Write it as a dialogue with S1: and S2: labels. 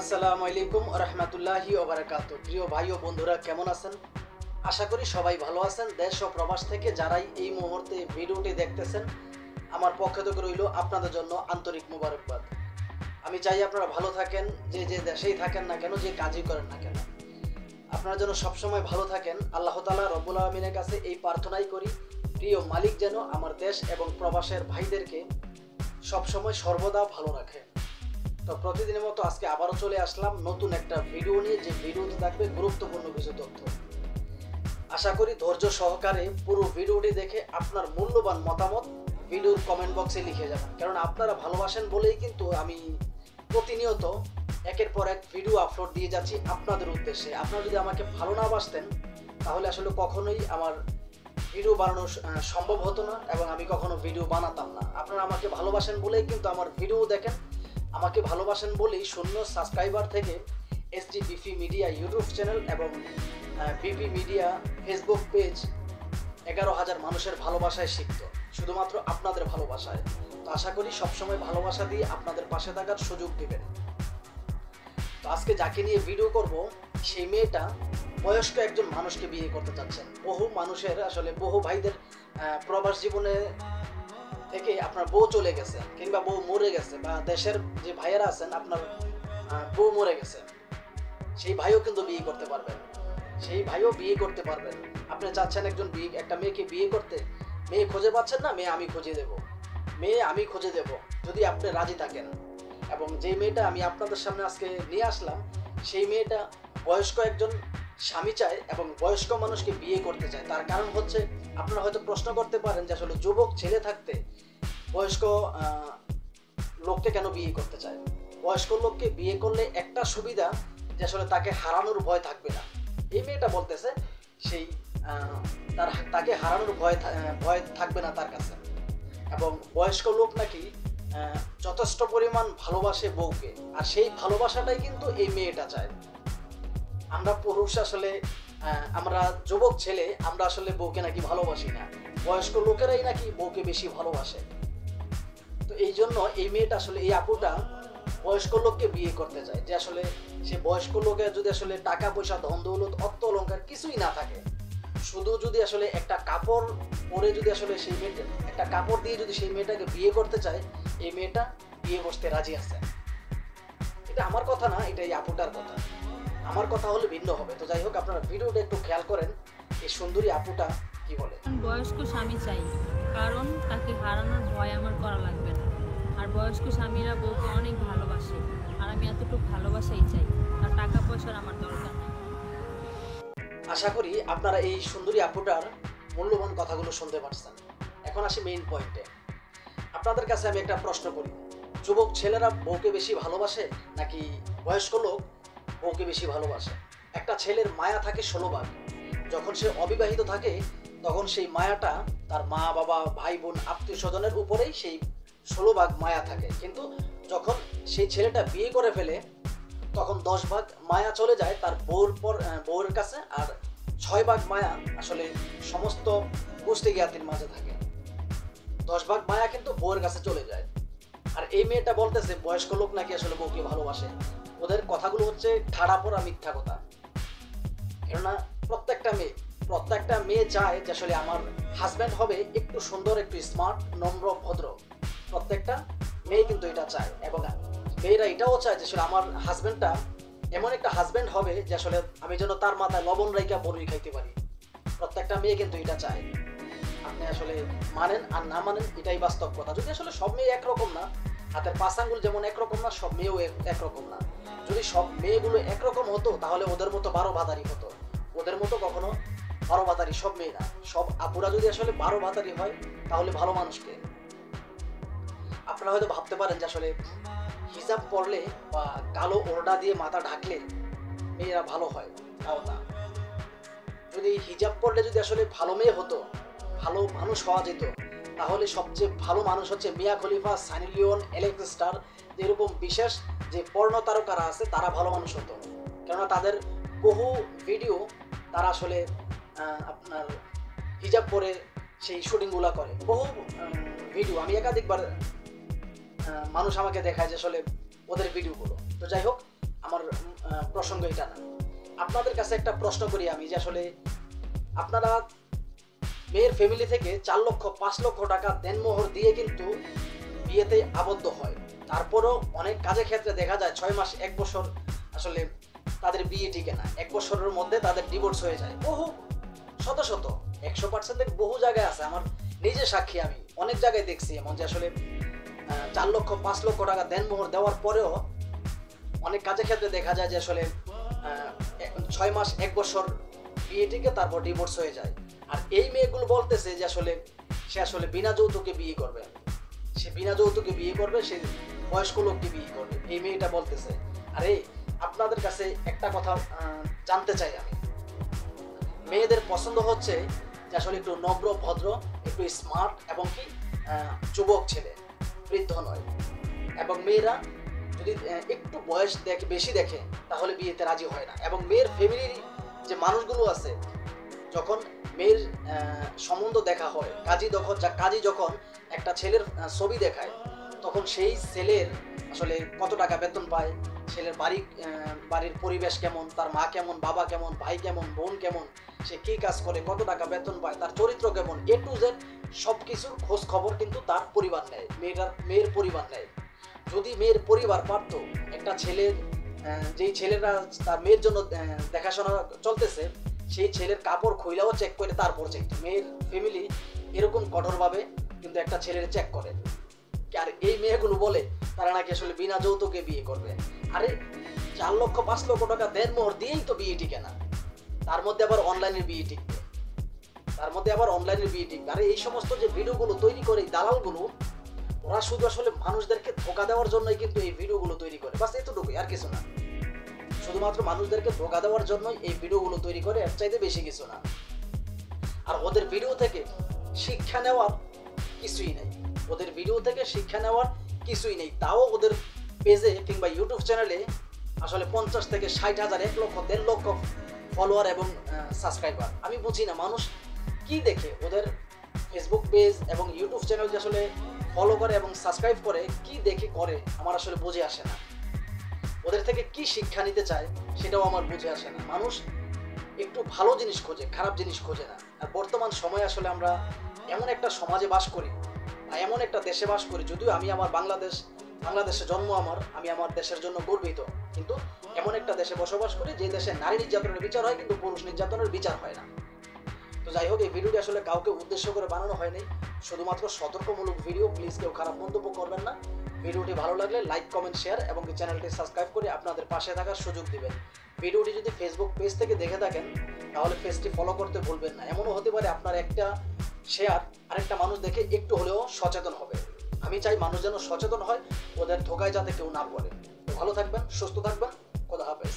S1: আসসালামু আলাইকুম রহমতুল্লাহি ওয়া বারাকাতুহু। প্রিয় ভাই ও বন্ধুরা কেমন আছেন? আশা করি সবাই ভালো আছেন। দেশ ও প্রবাস থেকে যারাই এই মুহূর্তে ভিডিওটি দেখতেছেন, আমার পক্ষ থেকে রইল আপনাদের জন্য আন্তরিক মোবারকবাদ। আমি চাই আপনারা ভালো থাকেন, যে যে দেশেই থাকেন না কেন, যে কাজই করেন না কেন, আপনারা যেন সবসময় ভালো থাকেন। আল্লাহ তাআলা রব্বুল আলামিনের কাছে এই প্রার্থনাই করি, প্রিয় মালিক যেন আমার দেশ এবং প্রবাসের ভাইদেরকে সবসময় সর্বদা ভালো রাখে। তো প্রতিদিনের মতো আজকে আবারও চলে আসলাম নতুন একটা ভিডিও নিয়ে, যে ভিডিওতে থাকবে গুরুত্বপূর্ণ কিছু তথ্য। আশা করি ধৈর্য সহকারে পুরো ভিডিওটি দেখে আপনার মূল্যবান মতামত ভিডিওর কমেন্ট বক্সে লিখে যাবেন, কারণ আপনারা ভালোবাসেন বলেই কিন্তু আমি প্রতিনিয়ত একের পর এক ভিডিও আপলোড দিয়ে যাচ্ছি আপনাদের উদ্দেশ্যে। আপনারা যদি আমাকে ভালো না বাসতেন তাহলে আসলে কখনোই আমার ভিডিও বানানো সম্ভব হতো না, এবং আমি কখনো ভিডিও বানাতাম না। আপনারা আমাকে ভালোবাসেন বলেই কিন্তু আমার ভিডিও দেখেন। আমাকে ভালোবাসেন বলেই শূন্য সাবস্ক্রাইবার থেকে SD BP media YouTube channel এবং বিপি মিডিয়া ফেসবুক পেজ 11,000 মানুষের ভালোবাসায় শিখত, শুধুমাত্র আপনাদের ভালোবাসায়। তো আশা করি সবসময় ভালোবাসা দিয়ে আপনাদের পাশে থাকার সুযোগ দেবেন। তো আজকে যাকে নিয়ে ভিডিও করব, সেই মেয়েটা বয়স্ক একজন মানুষকে বিয়ে করতে চাচ্ছেন। বহু মানুষের আসলে বহু ভাইদের প্রবাস জীবনে থেকে আপনার বউ চলে গেছে কিংবা বউ মরে গেছে, বা দেশের যে ভাইয়েরা আছেন আপনার বউ মরে গেছে, সেই ভাইও কিন্তু বিয়ে করতে পারবেন। আপনি চাচ্ছেন একটা মেয়েকে বিয়ে করতে, মেয়ে খুঁজে পাচ্ছেন না, মেয়ে আমি খুঁজে দেব যদি আপনি রাজি থাকেন। এবং যেই মেয়েটা আমি আপনাদের সামনে আজকে নিয়ে আসলাম, সেই মেয়েটা বয়স্ক একজন স্বামী চায় এবং বয়স্ক মানুষকে বিয়ে করতে চায়। তার কারণ হচ্ছে, আপনারা হয়তো প্রশ্ন করতে পারেন যে আসলে যুবক ছেলে থাকতে বয়স্ক লোককে কেন বিয়ে করতে চায়। বয়স্ক লোককে বিয়ে করলে একটা সুবিধা, যে আসলে তাকে হারানোর ভয় থাকবে না। এই মেয়েটা বলতেছে সেই তাকে হারানোর ভয় থাকবে না তার কাছে। এবং বয়স্ক লোক নাকি যথেষ্ট পরিমাণ ভালোবাসে বউকে, আর সেই ভালোবাসাটাই কিন্তু এই মেয়েটা চায়। আমরা পুরুষ আসলে আমরা যুবক ছেলে আমরা আসলে বউকে নাকি ভালোবাসি না, বয়স্ক লোকেরাই নাকি বউকে বেশি ভালোবাসে। তো এই জন্য এই মেয়েটা আসলে, এই আপুটা বয়স্ক লোককে বিয়ে করতে চায়, যে আসলে সে বয়স্ক লোকের যদি আসলে টাকা পয়সা ধন দৌলত অর্থ অলংকার কিছুই না থাকে, শুধু যদি আসলে একটা কাপড় পরে যদি আসলে সেই মেয়েটা একটা কাপড় দিয়ে যদি সেই মেয়েটাকে বিয়ে করতে চায়, এই মেয়েটা বিয়ে বসতে রাজি আছে। এটা আমার কথা না, এটা এই আপুটার কথা। আমার কথা হলে ভিন্ন হবে। তো যাই হোক, আপনারা ভিডিওটা একটু খেয়াল করেন, এই সুন্দরী আপুটা কি বলে।
S2: বয়স্ক স্বামী চাই, কারণ তাকে হারানোর ভয় আমার করা লাগবে না। আর বয়স্ক স্বামীরা বউকে অনেক ভালোবাসে, আর আমি এতটুকু ভালোবাসাই চাই, আর টাকা পয়সার আমার দরকার নেই।
S1: আশা করি আপনারা এই সুন্দরী আপুটার মূল্যবান কথাগুলো শুনতে পারছেন। এখন আসি মেইন পয়েন্টে। আপনাদের কাছে আমি একটা প্রশ্ন করি, যুবক ছেলেরা বউকে বেশি ভালোবাসে নাকি বয়স্ক লোক বউকে বেশি ভালোবাসে? একটা ছেলের মায়া থাকে 16 ভাগ। যখন সে অবিবাহিত থাকে তখন সেই মায়াটা তার মা বাবা ভাই বোন আত্মীয় স্বজনের উপরেই সেই 16 ভাগ মায়া থাকে। কিন্তু যখন সেই ছেলেটা বিয়ে করে ফেলে তখন 10 ভাগ মায়া চলে যায় তার বউর কাছে, আর 6 ভাগ মায়া আসলে সমস্ত গোষ্ঠী জ্ঞাতির মাঝে থাকে। 10 ভাগ মায়া কিন্তু বউয়ের কাছে চলে যায়। আর এই মেয়েটা বলতেছে বয়স্ক লোক নাকি আসলে বউকে ভালোবাসে। ওদের কথাগুলো হচ্ছে ঠাড়া পড়া মিথ্যা কথা। কেননা প্রত্যেকটা মেয়ে চায় যে আসলে আমার হাজব্যান্ড হবে একটু সুন্দর, একটু স্মার্ট, নম্র, ভদ্র। প্রত্যেকটা মেয়ে কিন্তু এটা চায়, এবং মেয়েরা এটাও চায় যে আসলে আমার হাজব্যান্ডটা এমন একটা হাজব্যান্ড হবে যে আসলে আমি যেন তার মাথায় লবণ রাইখা বড়ি খাইতে পারি। প্রত্যেকটা মেয়ে কিন্তু এটা চায়। আপনি আসলে মানেন আর না মানেন, এটাই বাস্তব কথা। যদি আসলে সব মেয়ে একরকম না, হাতের 5 আঙ্গুল যেমন একরকম না, সব মেয়েও একরকম না। যদি সব মেয়েগুলো একরকম হতো তাহলে ওদের মতো 12 ভাতারি হতো। ওদের মতো কখনো 12 ভাতারি সব মেয়ে না। সব আপুরা যদি আসলে 12 ভাতারি হয় তাহলে ভালো মানুষকে। আপনারা হয়তো ভাবতে পারেন যে আসলে হিজাব পরলে বা কালো ওড়না দিয়ে মাথা ঢাকলে মেয়েরা ভালো হয়, তাও না। যদি হিজাব পরলে যদি আসলে ভালো মেয়ে হতো, ভালো মানুষ হওয়া যেত, তাহলে সবচেয়ে ভালো মানুষ হচ্ছে মিয়া খলিফা, সানি লিওন, এলেক্স স্টার, যেরকম বিশেষ যে পর্ণ তারকারা আছে তারা ভালো মানুষ হতো। কেননা তাদের বহু ভিডিও তারা আসলে আপনার হিজাব পরে সেই শুটিংগুলো করে। বহু ভিডিও আমি একাধিকবার মানুষ আমাকে দেখায় যে আসলে ওদের ভিডিওগুলো। তো যাই হোক, আমার প্রসঙ্গ এটা না। আপনাদের কাছে একটা প্রশ্ন করি আমি, যে আসলে আপনারা মেয়ের ফ্যামিলি থেকে 4 লক্ষ 5 লক্ষ টাকা দেনমোহর দিয়ে কিন্তু বিয়েতে আবদ্ধ হয়, তারপরও অনেক কাজের ক্ষেত্রে দেখা যায় 6 মাস 1 বছর আসলে তাদের বিয়ে টিকে না, 1 বছরের মধ্যে তাদের ডিভোর্স হয়ে যায়। বহু শত শত 100% বহু জায়গায় আছে, আমার নিজে সাক্ষী, আমি অনেক জায়গায় দেখছি এমন যে আসলে 4 লক্ষ 5 লক্ষ টাকা দেনমোহর দেওয়ার পরেও অনেক কাজের ক্ষেত্রে দেখা যায় যে আসলে 6 মাস 1 বছর বিয়ে টিকে তারপর ডিভোর্স হয়ে যায়। আর এই মেয়েগুলো বলতেছে যে আসলে সে আসলে বিনা যৌতুকে বিয়ে করবে, সে বিনা যৌতুকে বিয়ে করবে, সে বয়স্ক লোককে বিয়ে করবে, এই মেয়েটা বলতেছে। আরে আপনাদের কাছে একটা কথা জানতে চাই আমি, মেয়েদের পছন্দ হচ্ছে যে আসলে একটু নম্র ভদ্র, একটু স্মার্ট এবং কি যুবক ছেলে, বৃদ্ধ নয়। এবং মেয়েরা যদি একটু বয়স বেশি দেখে তাহলে বিয়েতে রাজি হয় না। এবং মেয়ের ফ্যামিলির যে মানুষগুলো আছে, যখন মেয়ের সম্বন্ধ দেখা হয়, কাজী যখন একটা ছেলের ছবি দেখায়, তখন সেই ছেলের আসলে কত টাকা বেতন পায়, ছেলের বাড়ির পরিবেশ কেমন, তার মা কেমন, বাবা কেমন, ভাই কেমন, বোন কেমন, সে কী কাজ করে, কত টাকা বেতন পায়, তার চরিত্র কেমন, A to Z সব কিছুর খোঁজ খবর কিন্তু তার পরিবার নেয়, মেয়ের পরিবার নেয়। যদি মেয়ের পরিবার পারত, একটা ছেলের যেই ছেলেরা তার মেয়ের জন্য দেখাশোনা চলতেছে, সেই ছেলের কাপড় খুইলাও চেক করে তারপর চেক। মেয়ের ফ্যামিলি এরকম কঠোরভাবে কিন্তু একটা ছেলের চেক করে। আর এই মেয়েগুলো বলে তারা নাকি আসলে বিনা যৌতুকে বিয়ে করবে। আরে 4 লক্ষ 5 লক্ষ টাকা দেনমোহর দিয়েই তো বিয়ে টিকে না, তার মধ্যে আবার অনলাইনের বিয়ে টিকবে, আরে এই সমস্ত যে ভিডিওগুলো তৈরি করে এই দালালগুলো, ওরা শুধু আসলে মানুষদেরকে ধোঁকা দেওয়ার জন্যই কিন্তু এই ভিডিওগুলো তৈরি করে, বাস এতটুকুই, আর কিছু না। শুধুমাত্র মানুষদেরকে ধোঁকা দেওয়ার জন্যই এই ভিডিওগুলো তৈরি করে, এর চাইতে বেশি কিছু না। আর ওদের ভিডিও থেকে শিক্ষা নেওয়ার কিছুই নেই, তাও ওদের পেজে কিংবা ইউটিউব চ্যানেলে আসলে 50 থেকে 60 হাজার, 1 লক্ষ 1.5 লক্ষ ফলোয়ার এবং সাবস্ক্রাইবার। আমি বুঝি না মানুষ কি দেখে ওদের ফেসবুক পেজ এবং ইউটিউব চ্যানেল যে আসলে ফলো করে এবং সাবস্ক্রাইব করে, কি দেখে করে আমার আসলে বুঝে আসে না। ওদের থেকে কি শিক্ষা নিতে চায় সেটাও আমার বুঝে আসে না। মানুষ একটু ভালো জিনিস খোঁজে, খারাপ জিনিস খোঁজে না। আর বর্তমান সময়ে আসলে আমরা এমন একটা সমাজে বাস করি বা এমন একটা দেশে বাস করি, যদিও আমি আমার বাংলাদেশে জন্ম, আমি আমার দেশের জন্য গর্বিত, কিন্তু এমন একটা দেশে বসবাস করি যে দেশে নারী নির্যাতনের বিচার হয় কিন্তু পুরুষ নির্যাতনের বিচার হয় না। তো যাই হোক, এই ভিডিওটি আসলে কাউকে উদ্দেশ্য করে বানানো হয়নি, শুধুমাত্র সতর্কমূলক ভিডিও। প্লিজ কেউ খারাপ মন্তব্য করবেন না। ভিডিওটি ভালো লাগলে লাইক, কমেন্ট, শেয়ার এবং চ্যানেলটি সাবস্ক্রাইব করে আপনাদের পাশে থাকার সুযোগ দিবেন। ভিডিওটি যদি ফেসবুক পেজ থেকে দেখে থাকেন তাহলে পেজটি ফলো করতে ভুলবেন না। এমনও হতে পারে আপনার একটা শেয়ার আরেকটা মানুষ দেখে একটু হলেও সচেতন হবে। আমি চাই মানুষ যেন সচেতন হয়, ওদের ধোকায় যাতে কেউ না পড়ে। ভালো থাকবেন, সুস্থ থাকবেন, খোদা হাফেজ।